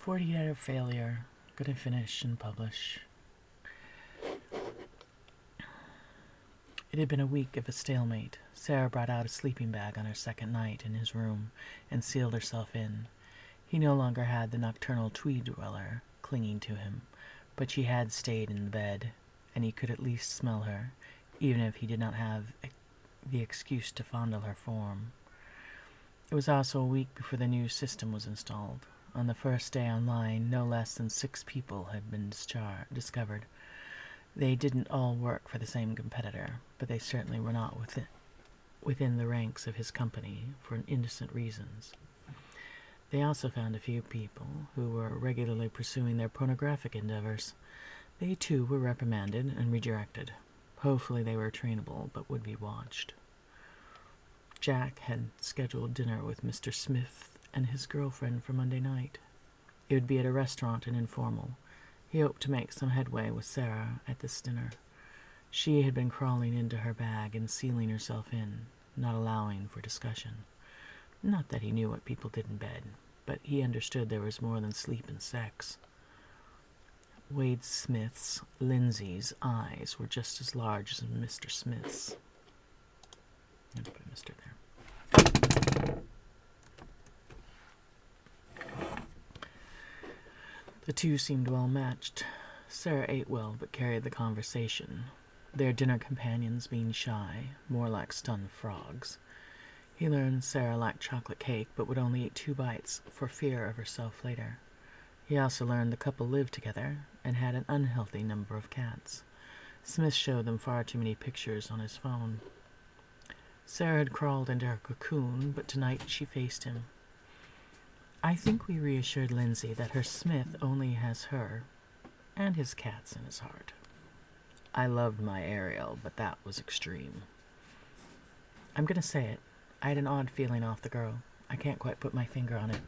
48-hour failure. Gonna finish and publish. It had been a week of a stalemate. Sarah brought out a sleeping bag on her second night in his room and sealed herself in. He no longer had the nocturnal tweed dweller clinging to him, but she had stayed in the bed, and he could at least smell her, even if he did not have the excuse to fondle her form. It was also a week before the new system was installed. On the first day online, no less than 6 people had been discovered. They didn't all work for the same competitor, but they certainly were not within the ranks of his company for innocent reasons. They also found a few people who were regularly pursuing their pornographic endeavors. They too were reprimanded and redirected. Hopefully they were trainable, but would be watched. Jack had scheduled dinner with Mr. Smith and his girlfriend for Monday night. It would be at a restaurant and informal. He hoped to make some headway with Sarah at this dinner. She had been crawling into her bag and sealing herself in, not allowing for discussion. Not that he knew what people did in bed, but he understood there was more than sleep and sex. Wade Smith's, Lindsay's, eyes were just as large as Mr. Smith's. I'm going to put Mr. there. The two seemed well matched. Sarah ate well, but carried the conversation, their dinner companions being shy, more like stunned frogs. He learned Sarah liked chocolate cake, but would only eat 2 bites for fear of herself later. He also learned the couple lived together and had an unhealthy number of cats. Smith showed them far too many pictures on his phone. Sarah had crawled into her cocoon, but tonight she faced him. I think we reassured Lindsay that her Smith only has her and his cats in his heart. I loved my Ariel, but that was extreme. I'm going to say it. I had an odd feeling off the girl. I can't quite put my finger on it.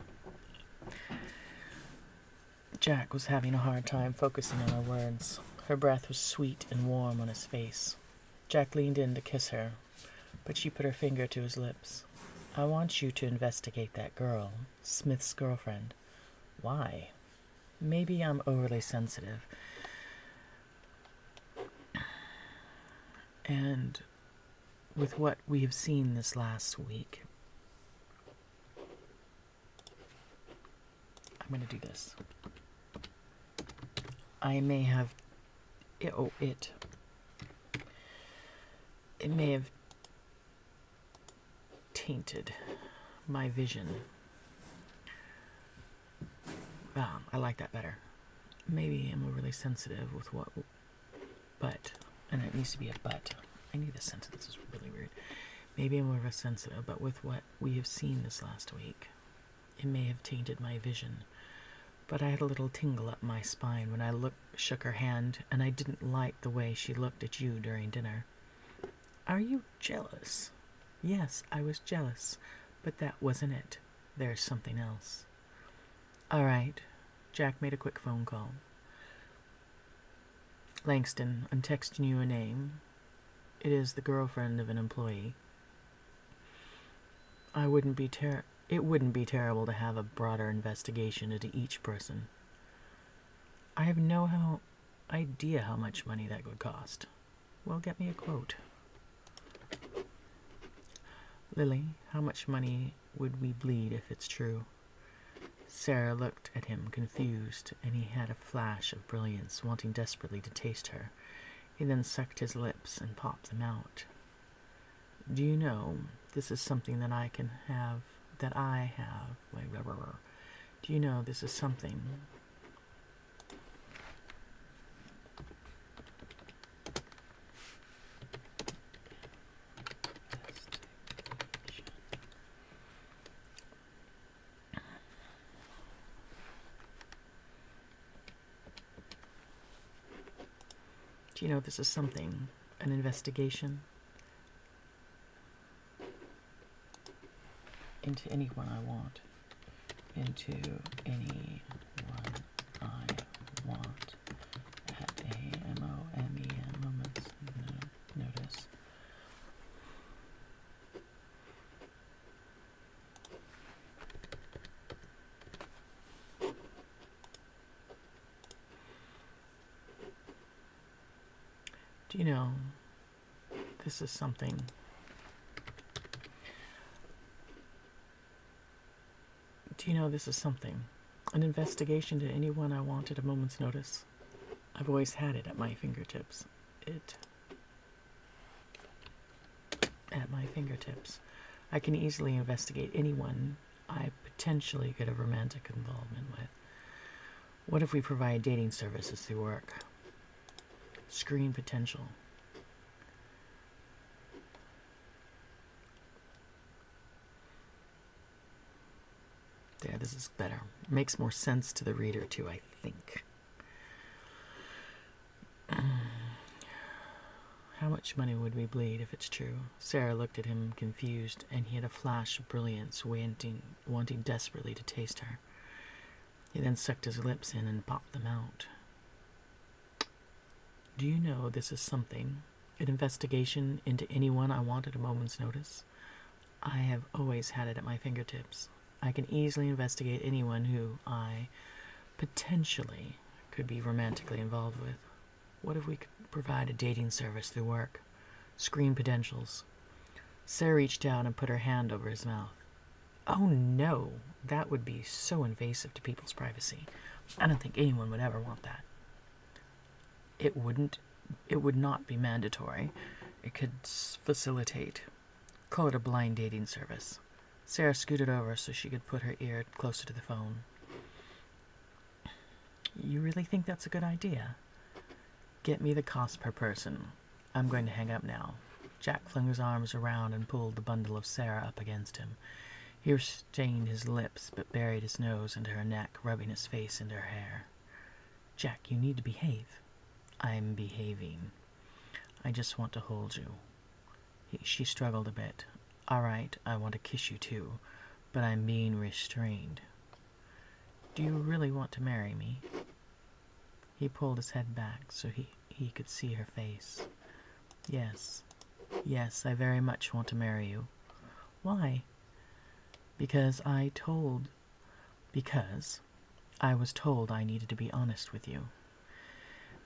Jack was having a hard time focusing on her words. Her breath was sweet and warm on his face. Jack leaned in to kiss her, but she put her finger to his lips. I want you to investigate that girl, Smith's girlfriend. Why? Maybe I'm overly sensitive. And with what we have seen this last week, I'm going to do this. I may have... It may have tainted my vision. I like that better. Maybe I'm overly sensitive with what... But... And it needs to be a but. I knew this sentence was really weird. Maybe I'm overly sensitive, but with what we have seen this last week, it may have tainted my vision. But I had a little tingle up my spine when I shook her hand, and I didn't like the way she looked at you during dinner. Are you jealous? Yes, I was jealous, but that wasn't it. There's something else. All right. Jack made a quick phone call. Langston, I'm texting you a name. It is the girlfriend of an employee. It wouldn't be terrible to have a broader investigation into each person. I have no idea how much money that would cost. Well, get me a quote. Lily, how much money would we bleed if it's true? Sarah looked at him, confused, and he had a flash of brilliance, wanting desperately to taste her. He then sucked his lips and popped them out. Do you know, this is something that I have. Wait, blah, blah, blah. Do you know this is something... Do you know this is something? An investigation? Into anyone I want. Into anyone I want. At a moment's notice. Do you know, this is something. Do you know this is something? An investigation to anyone I want at a moment's notice. I've always had it at my fingertips. At my fingertips. I can easily investigate anyone I potentially get a romantic involvement with. What if we provide dating services through work? Screen potential. There, this is better. Makes more sense to the reader too, I think. How much money would we bleed if it's true? Sarah looked at him confused, and he had a flash of brilliance, wanting desperately to taste her. He then sucked his lips in and popped them out. Do you know this is something? An investigation into anyone I want at a moment's notice? I have always had it at my fingertips. I can easily investigate anyone who I potentially could be romantically involved with. What if we could provide a dating service through work? Screen potentials. Sarah reached out and put her hand over his mouth. Oh no, that would be so invasive to people's privacy. I don't think anyone would ever want that. It would not be mandatory. It could facilitate. Call it a blind dating service. Sarah scooted over so she could put her ear closer to the phone. You really think that's a good idea? Get me the cost per person. I'm going to hang up now. Jack flung his arms around and pulled the bundle of Sarah up against him. He restrained his lips but buried his nose into her neck, rubbing his face into her hair. Jack, you need to behave. I'm behaving. I just want to hold you. She struggled a bit. All right, I want to kiss you too, but I'm being restrained. Do you really want to marry me? He pulled his head back so he could see her face. Yes, I very much want to marry you. Why? Because I was told I needed to be honest with you.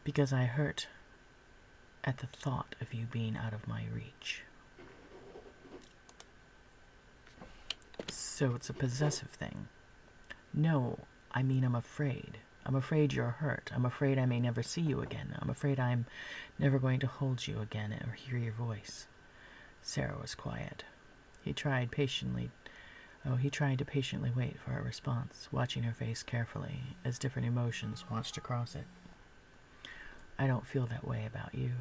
Because I hurt at the thought of you being out of my reach. So it's a possessive thing. No, I mean I'm afraid. I'm afraid you're hurt. I'm afraid I may never see you again. I'm afraid I'm never going to hold you again or hear your voice. Sarah was quiet. He tried to patiently wait for her response, watching her face carefully as different emotions washed across it. I don't feel that way about you.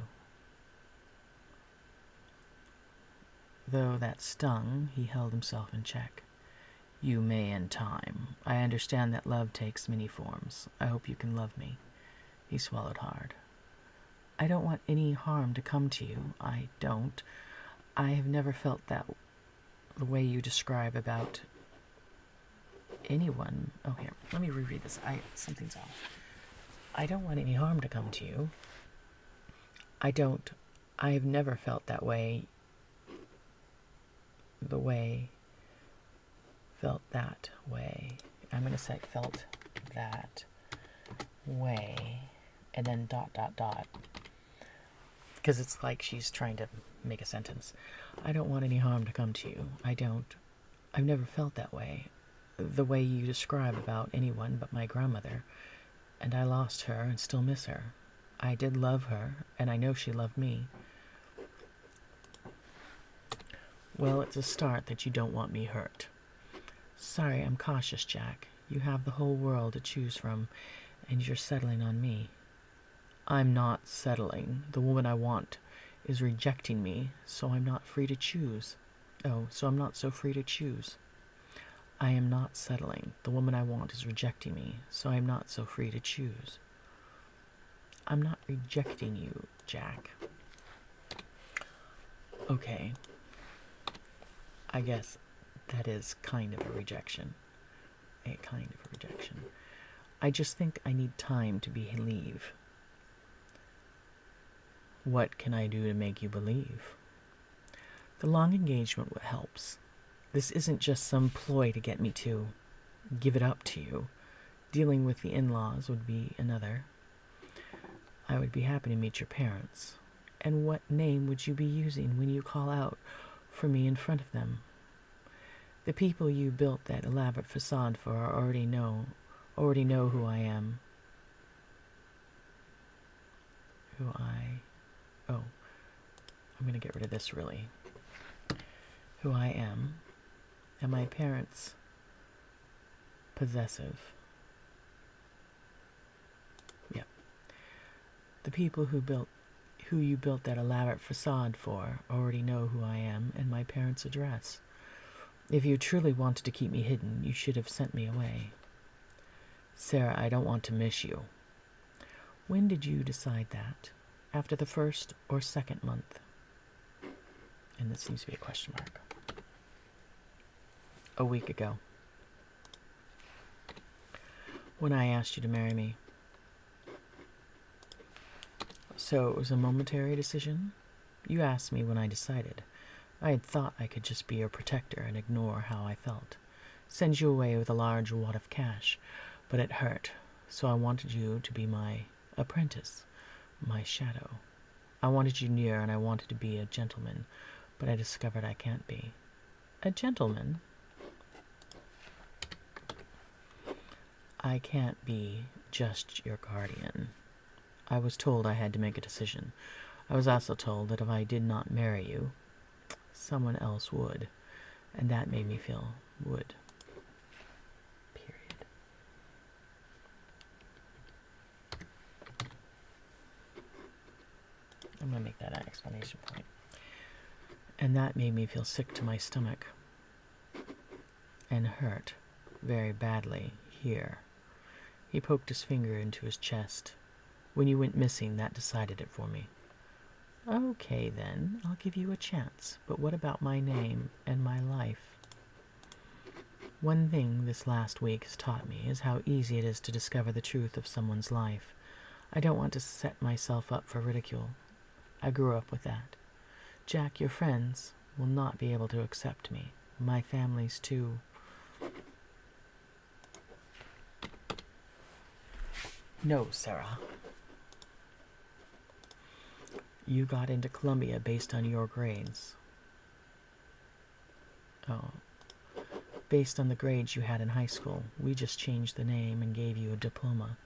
Though that stung, he held himself in check. You may in time. I understand that love takes many forms. I hope you can love me. He swallowed hard. I don't want any harm to come to you. I don't. I have never felt that the way you describe about anyone. Oh, here. Let me reread this. Something's off. I don't want any harm to come to you. I don't. I have never felt that way. Felt that way. I'm going to say felt that way. And then ... Because it's like she's trying to make a sentence. I don't want any harm to come to you. I don't. I've never felt that way. The way you describe about anyone but my grandmother. And I lost her and still miss her. I did love her, and I know she loved me. Well, it's a start that you don't want me hurt. Sorry, I'm cautious, Jack. You have the whole world to choose from, and you're settling on me. I'm not settling. The woman I want is rejecting me, so I'm not free to choose. So I'm not so free to choose. I am not settling. The woman I want is rejecting me, so I'm not so free to choose. I'm not rejecting you, Jack. Okay. I guess that is kind of a rejection. I just think I need time to believe. What can I do to make you believe? The long engagement helps. This isn't just some ploy to get me to give it up to you. Dealing with the in-laws would be another. I would be happy to meet your parents. And what name would you be using when you call out for me in front of them? The people you built that elaborate facade for already know who I am. Oh, I'm gonna get rid of this really. Who I am. And my parents possessive. Yep. The people who you built that elaborate facade for already know who I am and my parents' address. If you truly wanted to keep me hidden, you should have sent me away. Sarah, I don't want to miss you. When did you decide that? After the first or second month? And this seems to be a question mark. A week ago. When I asked you to marry me. So it was a momentary decision? You asked me when I decided. I had thought I could just be your protector and ignore how I felt. Send you away with a large wad of cash. But it hurt, so I wanted you to be my apprentice, my shadow. I wanted you near and I wanted to be a gentleman, but I discovered I can't be. A gentleman? I can't be just your guardian. I was told I had to make a decision. I was also told that if I did not marry you, someone else would, and that made me feel would. Period. I'm going to make that an exclamation point. And that made me feel sick to my stomach and hurt very badly here. He poked his finger into his chest. When you went missing, that decided it for me. Okay, then, I'll give you a chance. But what about my name and my life? One thing this last week has taught me is how easy it is to discover the truth of someone's life. I don't want to set myself up for ridicule. I grew up with that. Jack, your friends will not be able to accept me. My family's too. No, Sarah. You got into Columbia based on your grades. Oh. Based on the grades you had in high school. We just changed the name and gave you a diploma.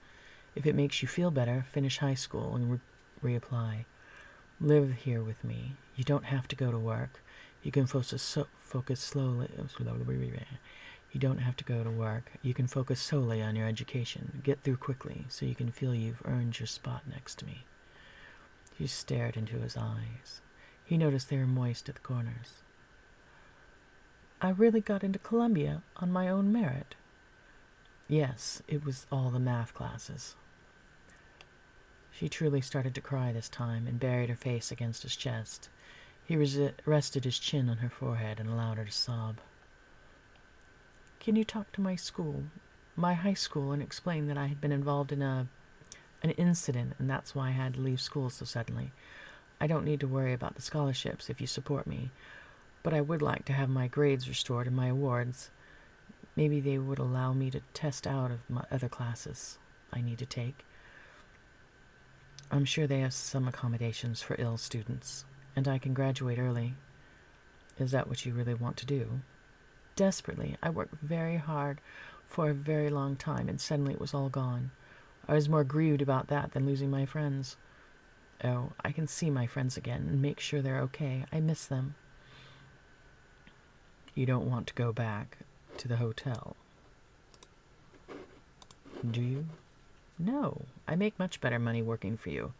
If it makes you feel better, finish high school and reapply. Live here with me. You don't have to go to work. You can focus slowly. You don't have to go to work. You can focus solely on your education. Get through quickly so you can feel you've earned your spot next to me. She stared into his eyes. He noticed they were moist at the corners. I really got into Columbia on my own merit. Yes, it was all the math classes. She truly started to cry this time and buried her face against his chest. He rested his chin on her forehead and allowed her to sob. Can you talk to my high school, and explain that I had been involved in an incident, and that's why I had to leave school so suddenly? I don't need to worry about the scholarships if you support me, but I would like to have my grades restored and my awards. Maybe they would allow me to test out of my other classes I need to take. I'm sure they have some accommodations for ill students, and I can graduate early. Is that what you really want to do? Desperately. I worked very hard for a very long time, and suddenly it was all gone. I was more grieved about that than losing my friends. Oh, I can see my friends again and make sure they're okay. I miss them. You don't want to go back to the hotel, do you? No, I make much better money working for you.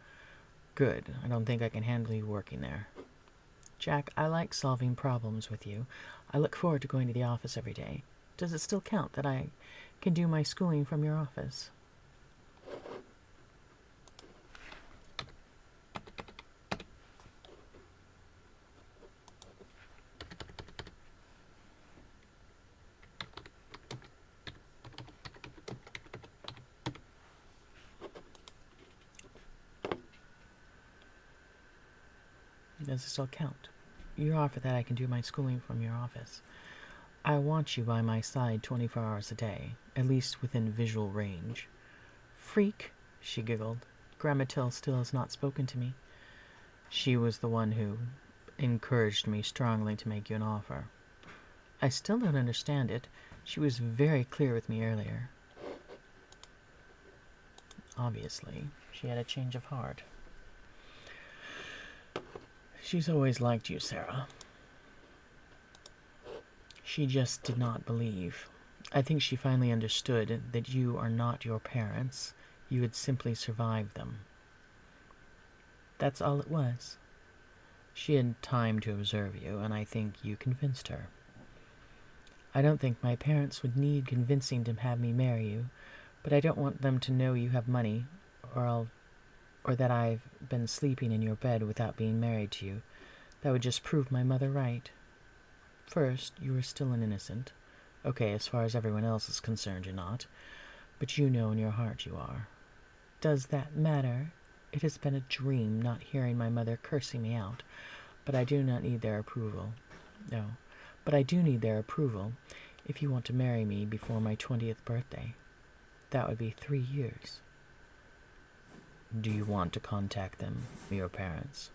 Good, I don't think I can handle you working there. Jack, I like solving problems with you. I look forward to going to the office every day. Does it still count that I can do my schooling from your office? Does it still count? You offer that I can do my schooling from your office. I want you by my side 24 hours a day, at least within visual range. Freak, she giggled. Grandma Till still has not spoken to me. She was the one who encouraged me strongly to make you an offer. I still don't understand it. She was very clear with me earlier. Obviously, she had a change of heart. She's always liked you, Sarah. She just did not believe. I think she finally understood that you are not your parents. You had simply survived them. That's all it was. She had time to observe you, and I think you convinced her. I don't think my parents would need convincing to have me marry you, but I don't want them to know you have money, or that I've been sleeping in your bed without being married to you. That would just prove my mother right. First, you are still an innocent. Okay, as far as everyone else is concerned, you're not. But you know in your heart you are. Does that matter? It has been a dream not hearing my mother cursing me out, but I do not need their approval. No, but I do need their approval if you want to marry me before my 20th birthday. That would be 3 years. Do you want to contact them, your parents?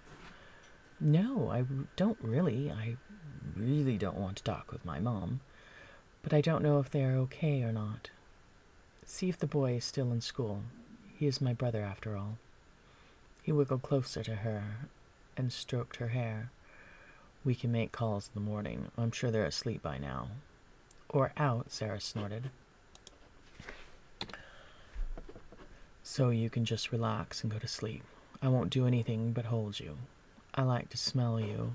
No, I don't really. I really don't want to talk with my mom. But I don't know if they are okay or not. See if the boy is still in school. He is my brother, after all. He wiggled closer to her and stroked her hair. We can make calls in the morning. I'm sure they're asleep by now. Or out, Sarah snorted. So you can just relax and go to sleep. I won't do anything but hold you. I like to smell you.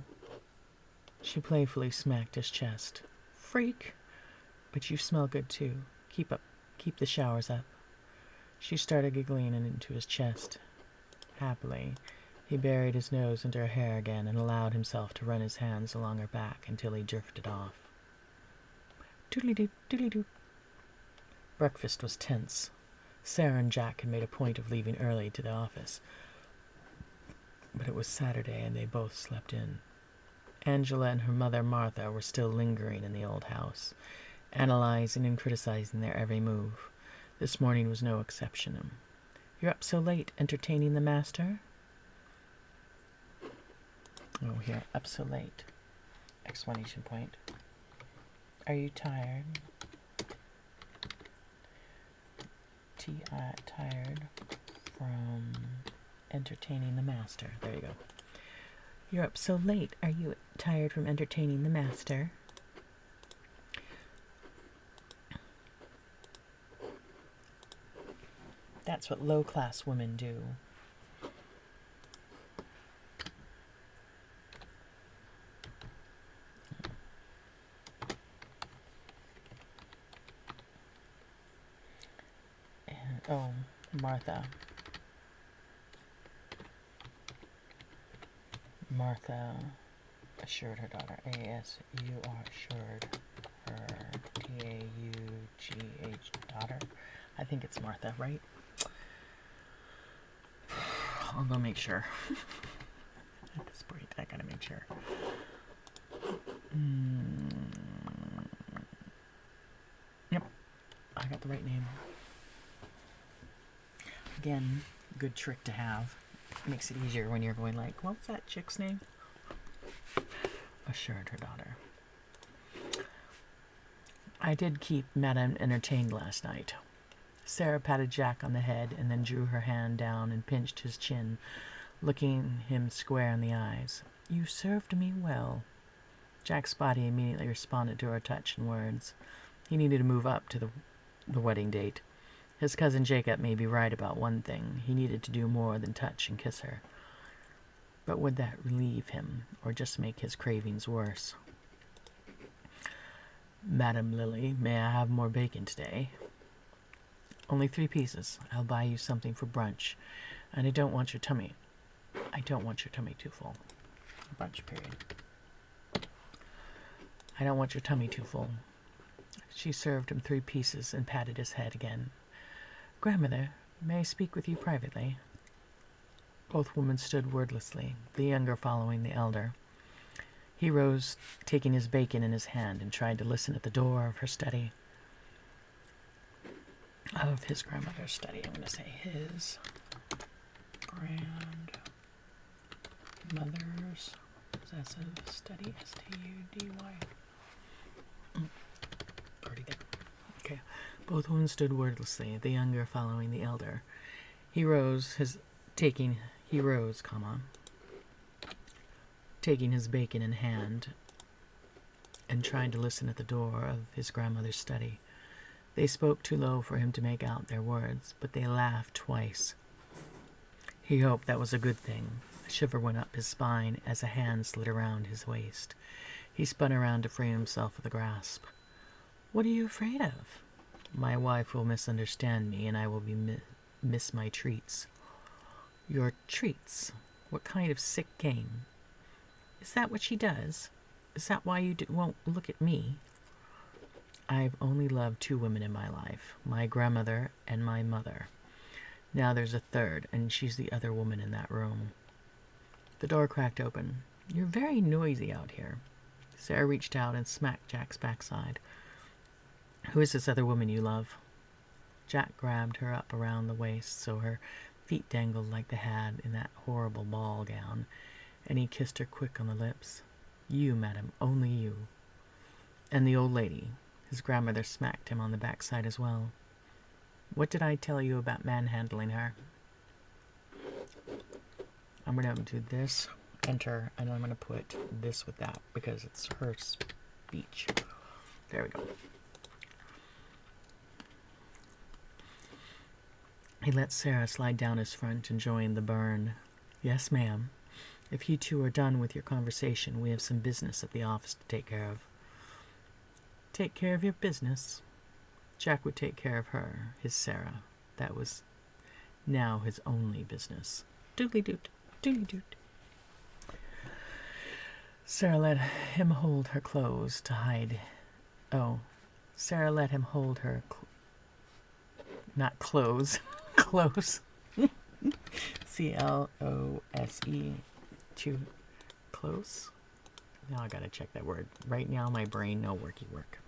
She playfully smacked his chest. Freak! But you smell good too. Keep up. Keep the showers up. She started giggling into his chest. Happily, he buried his nose into her hair again and allowed himself to run his hands along her back until he drifted off. Doodly-doo, doodly-doo. Breakfast was tense. Sarah and Jack had made a point of leaving early to the office, but it was Saturday and they both slept in. Angela and her mother, Martha, were still lingering in the old house, analyzing and criticizing their every move. This morning was no exception. You're up so late, entertaining the master? Oh, here, up so late. Exclamation point. Are you tired? Tired from entertaining the master. There you go. You're up so late. Are you tired from entertaining the master? That's what low-class women do. And, oh, Martha. Martha assured her daughter. A-S-U-R assured her. T-A-U-G-H daughter. I think it's Martha, right? I'll go make sure. At this point, I gotta make sure. Yep, I got the right name. Again, good trick to have. Makes it easier when you're going like, what was that chick's name? Assured her daughter. I did keep Madame entertained last night. Sarah patted Jack on the head and then drew her hand down and pinched his chin, looking him square in the eyes. You served me well. Jack's body immediately responded to her touch and words. He needed to move up to the wedding date. His cousin Jacob may be right about one thing. He needed to do more than touch and kiss her. But would that relieve him, or just make his cravings worse? Madam Lily, may I have more bacon today? Only 3 pieces. I'll buy you something for brunch. And I don't want your tummy too full. Brunch period. I don't want your tummy too full. She served him 3 pieces and patted his head again. Grandmother, may I speak with you privately? Both women stood wordlessly, the younger following the elder. He rose, taking his bacon in his hand, and tried to listen at the door of her study. Of his grandmother's study. I'm going to say his grandmother's Mother's possessive study, S-T-U-D-Y. Already there. Okay. Both women stood wordlessly, the younger following the elder. He rose, taking his bacon in hand, and tried to listen at the door of his grandmother's study. They spoke too low for him to make out their words, but they laughed twice. He hoped that was a good thing. A shiver went up his spine as a hand slid around his waist. He spun around to free himself of the grasp. "What are you afraid of?" "My wife will misunderstand me, and I will miss my treats." "Your treats? What kind of sick game?" "Is that what she does? Is that why you won't look at me?" "I've only loved 2 women in my life, my grandmother and my mother. Now there's a third, and she's the other woman in that room." The door cracked open. "You're very noisy out here." Sarah reached out and smacked Jack's backside. "Who is this other woman you love?" Jack grabbed her up around the waist so her feet dangled like they had in that horrible ball gown, and he kissed her quick on the lips. "You, madam, only you." "And the old lady." His grandmother smacked him on the backside as well. "What did I tell you about manhandling her?" I'm going to do this, enter, and I'm going to put this with that because it's her speech. There we go. He let Sarah slide down his front and join the burn. "Yes, ma'am. If you two are done with your conversation, we have some business at the office to take care of." "Take care of your business?" Jack would take care of her, his Sarah. That was now his only business. Doodly-doot, doodly-doot. Sarah let him hold her clothes to hide. Oh, Sarah let him hold her not clothes, close. C-L-O-S-E. To close. Now I gotta check that word. Right now my brain, no worky work.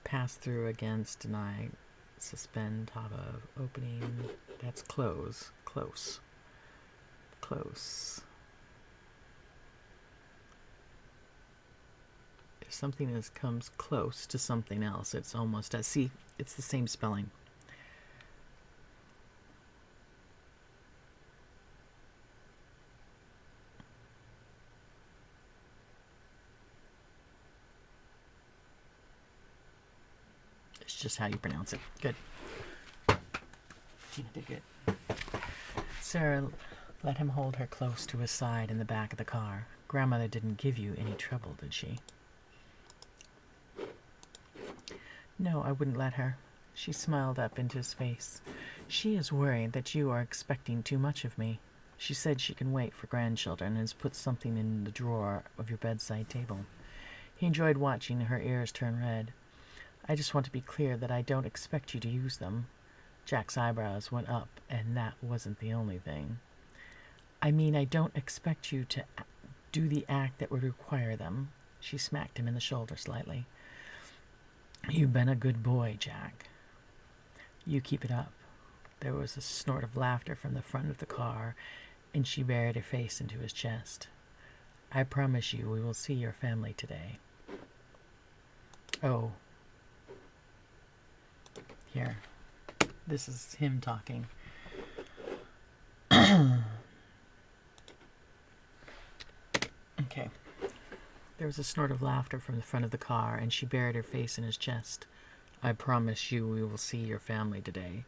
Pass through, against, deny, suspend, top of, opening. That's close. Close. Close. If something comes close to something else, it's almost as, see, it's the same spelling. It's just how you pronounce it. Good. Tina did good. Sarah let him hold her close to his side in the back of the car. "Grandmother didn't give you any trouble, did she?" "No, I wouldn't let her." She smiled up into his face. "She is worried that you are expecting too much of me. She said she can wait for grandchildren and has put something in the drawer of your bedside table." He enjoyed watching her ears turn red. "I just want to be clear that I don't expect you to use them." Jack's eyebrows went up, and that wasn't the only thing. "I mean, I don't expect you to do the act that would require them." She smacked him in the shoulder slightly. "You've been a good boy, Jack. You keep it up." There was a snort of laughter from the front of the car, and she buried her face into his chest. "I promise you we will see your family today." Oh. Here. This is him talking. Okay. There was a snort of laughter from the front of the car, and she buried her face in his chest. "I promise you we will see your family today."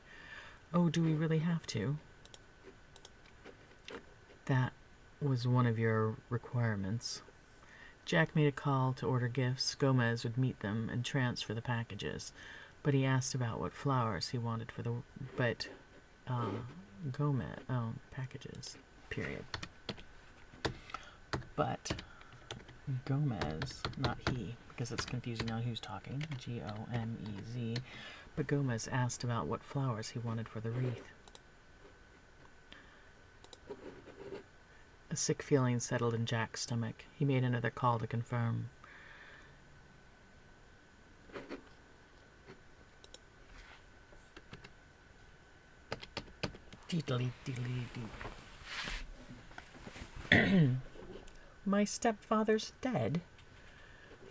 "Oh, do we really have to?" "That was one of your requirements." Jack made a call to order gifts. Gomez would meet them and transfer the packages. But he asked about what flowers he wanted for the... Gomez... Oh, packages. Period. But Gomez, not he, because it's confusing now who's talking. G-O-M-E-Z. But Gomez asked about what flowers he wanted for the wreath. A sick feeling settled in Jack's stomach. He made another call to confirm. My stepfather's dead?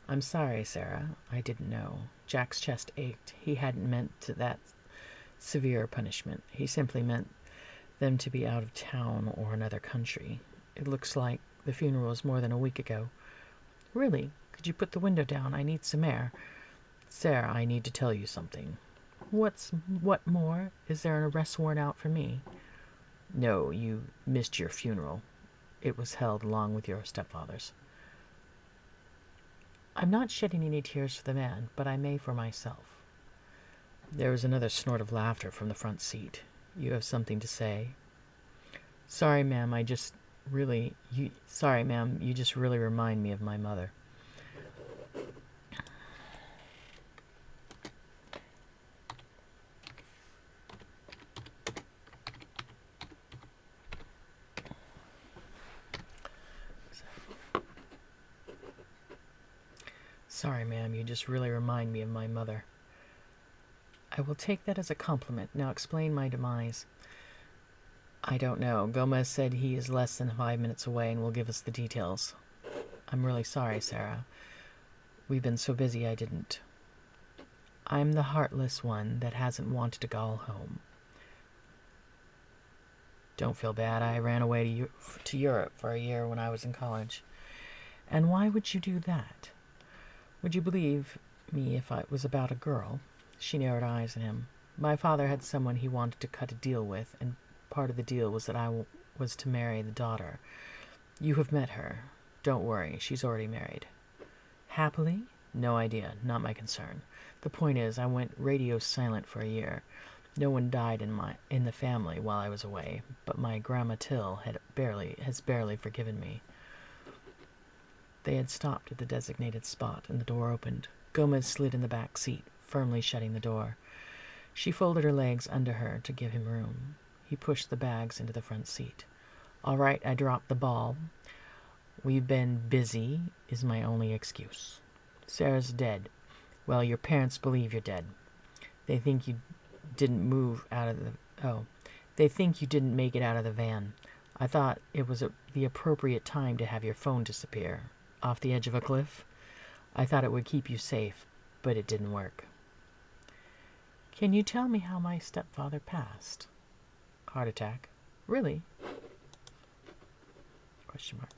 I'm sorry, Sarah. I didn't know. Jack's chest ached. He hadn't meant to that severe punishment. He simply meant them to be out of town or another country. It looks like the funeral was more than a week ago. Really? Could you put the window down? I need some air. Sarah, I need to tell you something. What more? Is there an arrest warrant out for me? No, you missed your funeral. It was held along with your stepfather's. I'm not shedding any tears for the man, but I may for myself. There was another snort of laughter from the front seat. You have something to say? Sorry, ma'am, Sorry, ma'am, you just really remind me of my mother. Sorry, ma'am, you just really remind me of my mother. I will take that as a compliment. Now explain my demise. I don't know. Gomez said he is less than 5 minutes away and will give us the details. I'm really sorry, Sarah. We've been so busy I didn't. I'm the heartless one that hasn't wanted to go home. Don't feel bad. I ran away to Europe for a year when I was in college. And why would you do that? Would you believe me if it was about a girl? She narrowed eyes at him. My father had someone he wanted to cut a deal with, and part of the deal was that I was to marry the daughter. You have met her. Don't worry, she's already married. Happily? No idea. Not my concern. The point is, I went radio silent for a year. No one died in the family while I was away, but my Grandma Till has barely forgiven me. They had stopped at the designated spot, and the door opened. Gomez slid in the back seat, firmly shutting the door. She folded her legs under her to give him room. He pushed the bags into the front seat. All right, I dropped the ball. We've been busy is my only excuse. Sarah's dead. Well, your parents believe you're dead. They think you didn't They think you didn't make it out of the van. I thought it was the appropriate time to have your phone disappear. Off the edge of a cliff? I thought it would keep you safe, but it didn't work. Can you tell me how my stepfather passed? Heart attack. Really? Question mark.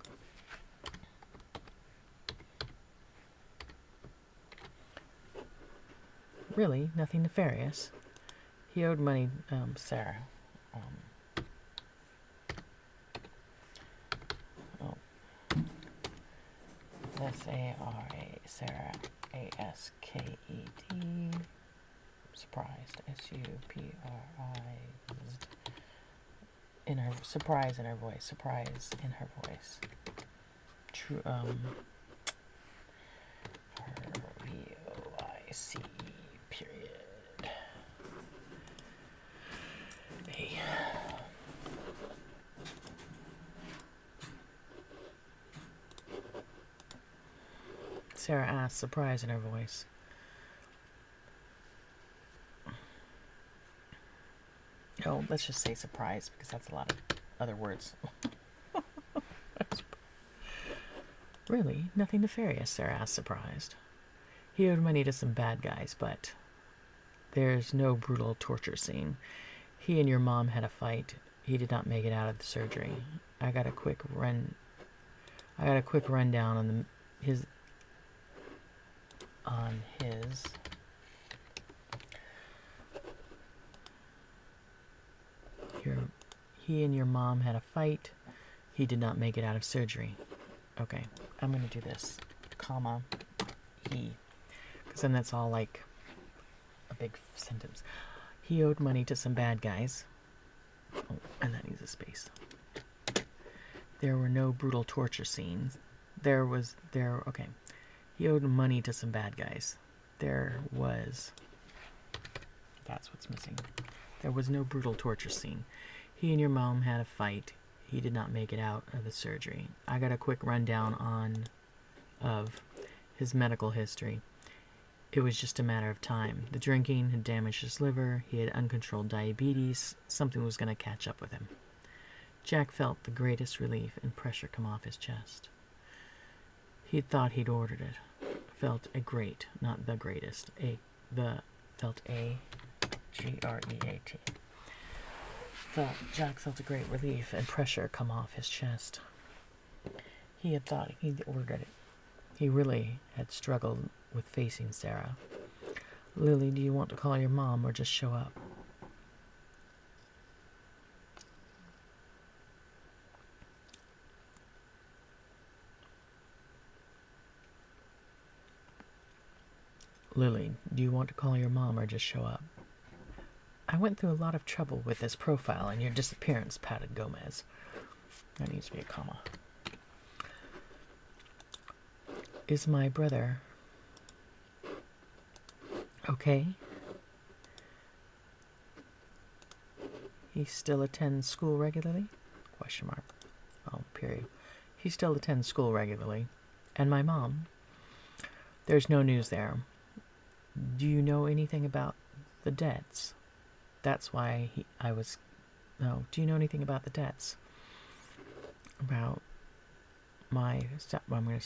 Really? Nothing nefarious? He owed money, Sarah. S-A-R-A, Sarah, A-S-K-E-D, surprised, S-U-P-R-I-S-E-D, surprise in her voice, true, R-V-O-I-C, period, A. Sarah asked, surprise in her voice. Oh, let's just say surprise, because that's a lot of other words. Really? Nothing nefarious, Sarah asked, surprised. He owed money to some bad guys, but there's no brutal torture scene. He and your mom had a fight. He did not make it out of the surgery. I got a quick rundown on he and your mom had a fight. He did not make it out of surgery. Okay, I'm going to do this, comma, he, because then that's all like a big sentence. He owed money to some bad guys. Oh, and that needs a space. There were no brutal torture scenes. Okay. He owed money to some bad guys. That's what's missing. There was no brutal torture scene. He and your mom had a fight. He did not make it out of the surgery. I got a quick rundown of his medical history. It was just a matter of time. The drinking had damaged his liver, he had uncontrolled diabetes, something was going to catch up with him. Jack felt the greatest relief and pressure come off his chest. He had thought he'd ordered it. Felt a great, not the greatest, felt A-G-R-E-A-T. Jack felt a great relief and pressure come off his chest. He had thought he'd ordered it. He really had struggled with facing Sarah. Lily, do you want to call your mom or just show up? Lily, do you want to call your mom or just show up? I went through a lot of trouble with this profile and your disappearance, pouted Gomez. There needs to be a comma. Is my brother okay? He still attends school regularly? Question mark. Oh, period. He still attends school regularly. And my mom? There's no news there. Do you know anything about the debts? That's why No, do you know anything about the debts? About my stepfather.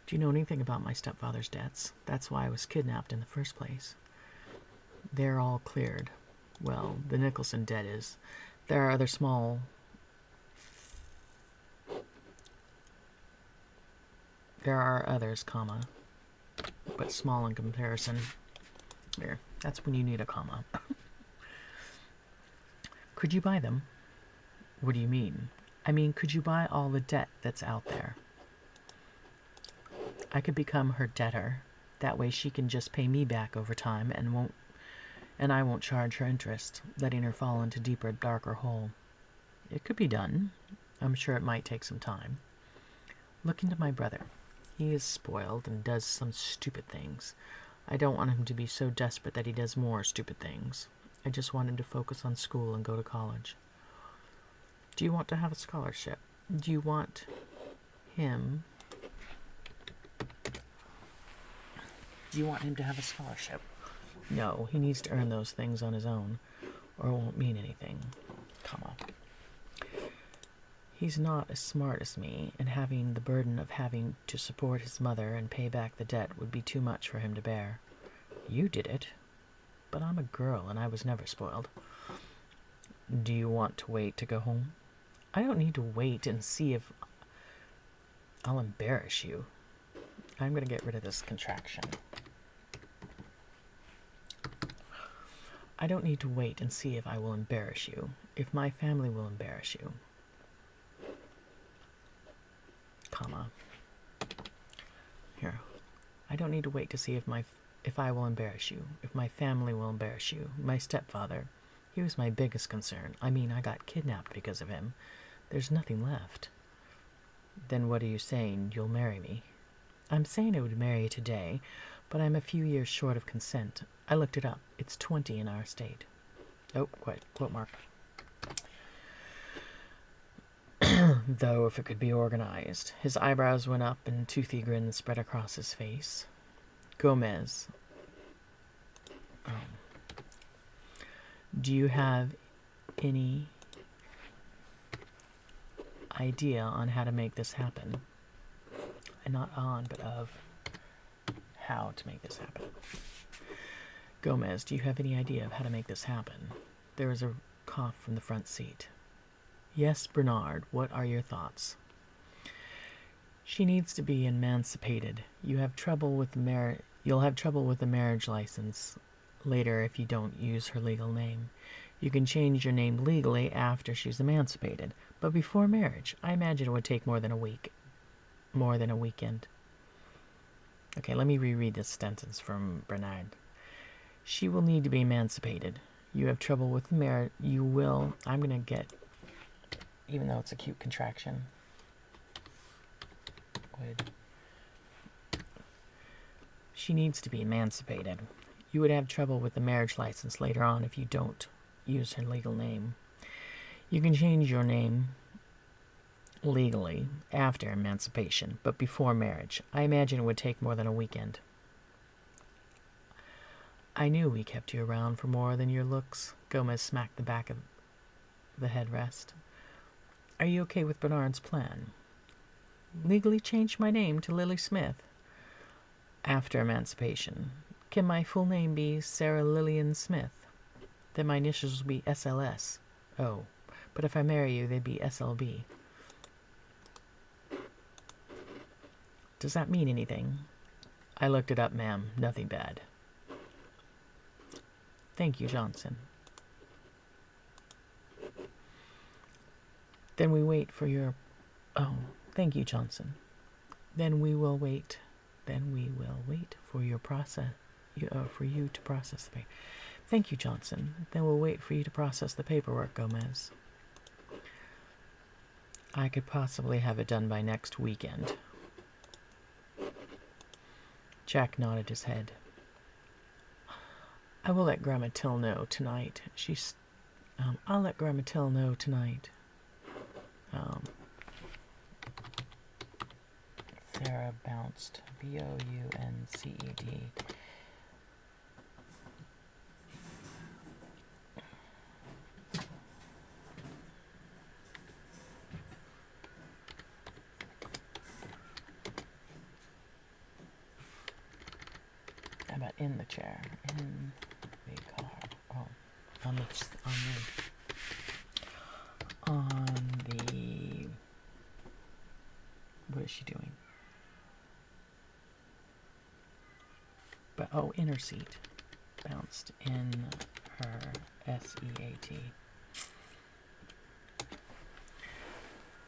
Do you know anything about my stepfather's debts? That's why I was kidnapped in the first place. They're all cleared. Well, the Nicholson debt is. There are other small... There are others, comma, but small in comparison. There, that's when you need a comma. Could you buy them? What do you mean? I mean, could you buy all the debt that's out there? I could become her debtor. That way she can just pay me back over time and I won't charge her interest, letting her fall into deeper, darker hole. It could be done. I'm sure it might take some time. Look into my brother. He is spoiled and does some stupid things. I don't want him to be so desperate that he does more stupid things. I just want him to focus on school and go to college. Do you want to have a scholarship? Do you want him... Do you want him to have a scholarship? No, he needs to earn those things on his own, or it won't mean anything. Comma. He's not as smart as me, and having the burden of having to support his mother and pay back the debt would be too much for him to bear. You did it. But I'm a girl, and I was never spoiled. Do you want to wait to go home? I don't need to wait and see if I'll embarrass you. I'm going to get rid of this contraction. I don't need to wait and see if I will embarrass you, if my family will embarrass you. Comma. Here. I don't need to wait to see if I will embarrass you, if my family will embarrass you. My stepfather, he was my biggest concern. I mean, I got kidnapped because of him. There's nothing left. Then what are you saying? You'll marry me? I'm saying I would marry you today, but I'm a few years short of consent. I looked it up. It's 20 in our state. Oh, quote mark. Though if it could be organized. His eyebrows went up and toothy grin spread across his face. Gomez. Do you have any idea on how to make this happen? And not on, but of how to make this happen. Gomez, do you have any idea of how to make this happen? There was a cough from the front seat. Yes, Bernard, what are your thoughts? She needs to be emancipated. You'll have trouble with the marriage license later if you don't use her legal name. You can change your name legally after she's emancipated, but before marriage, I imagine it would take more than a week. More than a weekend. Okay, let me reread this sentence from Bernard. She will need to be emancipated. You have trouble with marriage. You will. I'm going to get, even though it's a cute contraction. She needs to be emancipated. You would have trouble with the marriage license later on if you don't use her legal name. You can change your name legally after emancipation, but before marriage. I imagine it would take more than a weekend. I knew we kept you around for more than your looks. Gomez smacked the back of the headrest. Are you okay with Bernard's plan? Legally change my name to Lily Smith. After emancipation. Can my full name be Sarah Lillian Smith? Then my initials will be SLS. Oh, but if I marry you, they'd be SLB. Does that mean anything? I looked it up, ma'am. Nothing bad. Thank you, Johnson. Then we wait for your... Oh, thank you, Johnson. Then we will wait for your process... for you to process the paper. Thank you, Johnson. Then we'll wait for you to process the paperwork, Gomez. I could possibly have it done by next weekend. Jack nodded his head. I will let Grandma Till know tonight. I'll let Grandma Till know tonight. Sarah bounced. Bounced. How about in the chair? In the car. Oh, on the what is she doing? But inner seat. Bounced in her SEAT.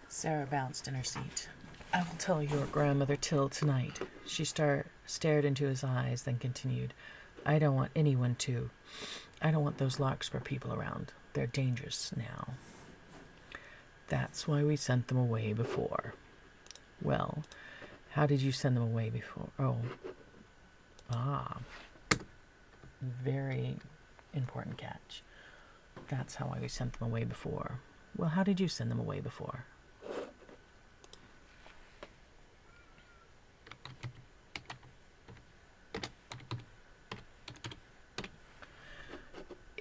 Sarah bounced in her seat. I will tell your grandmother Till tonight. She stared into his eyes, then continued. I don't want those Larkspur people around. They're dangerous now. That's why we sent them away before. Well, how did you send them away before? Very important catch. That's how we sent them away before. Well, how did you send them away before?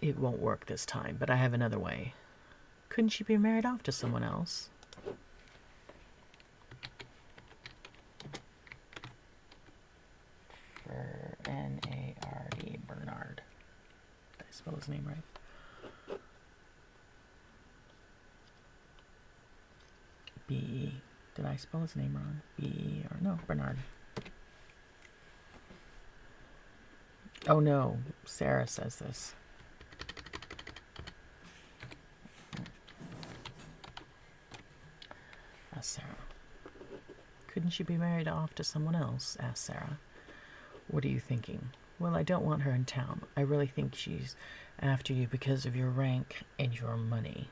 It won't work this time, but I have another way. Couldn't she be married off to someone else? N-A-R-D, Bernard. Did I spell his name right? B-E. Did I spell his name wrong? B-E or no, Bernard. Oh no, Sarah says this. Asked Sarah. Couldn't she be married off to someone else? Asked Sarah. What are you thinking? Well, I don't want her in town. I really think she's after you because of your rank and your money.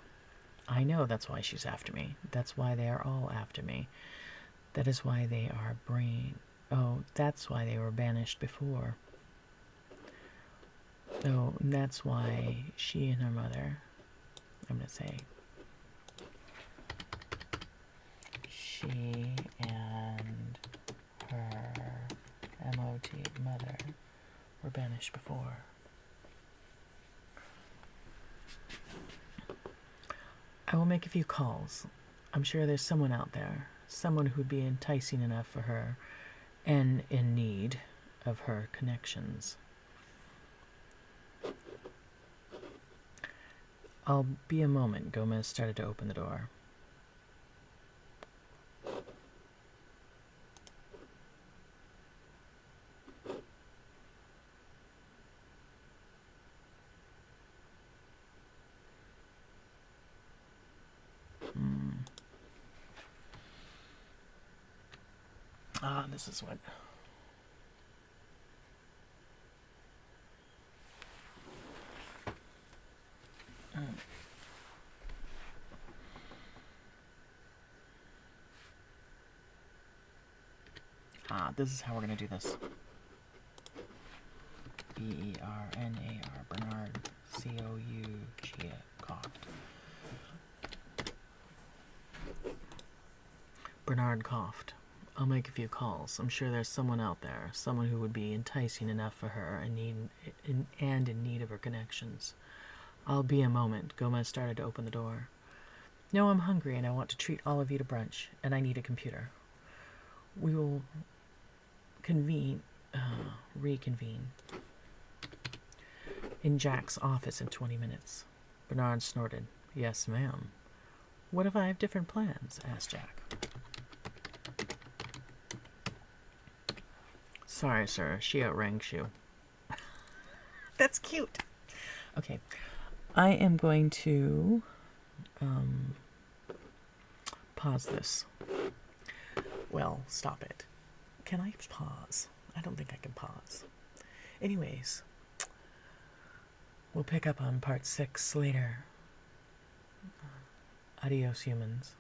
I know that's why she's after me. That's why they are all after me. That is why they are that's why they were banished before. Oh, that's why she and her mother, I'm going to say, she and her M-O-T mother were banished before. I will make a few calls. I'm sure there's someone out there, someone who'd be enticing enough for her and in need of her connections. I'll be a moment. Gomez started to open the door. This is what... this is how we're going to do this. B-E-R-N-A-R, Bernard, C-O-U-G-H. Bernard coughed. I'll make a few calls. I'm sure there's someone out there, someone who would be enticing enough for her and in need of her connections. I'll be a moment. Gomez started to open the door. No, I'm hungry and I want to treat all of you to brunch, and I need a computer. We will reconvene in Jack's office in 20 minutes. Bernard snorted. Yes, ma'am. What if I have different plans? Asked Jack. Sorry, sir. She outranks you. That's cute. Okay. I am going to pause this. Well, stop it. Can I pause? I don't think I can pause. Anyways, we'll pick up on part 6 later. Adios, humans.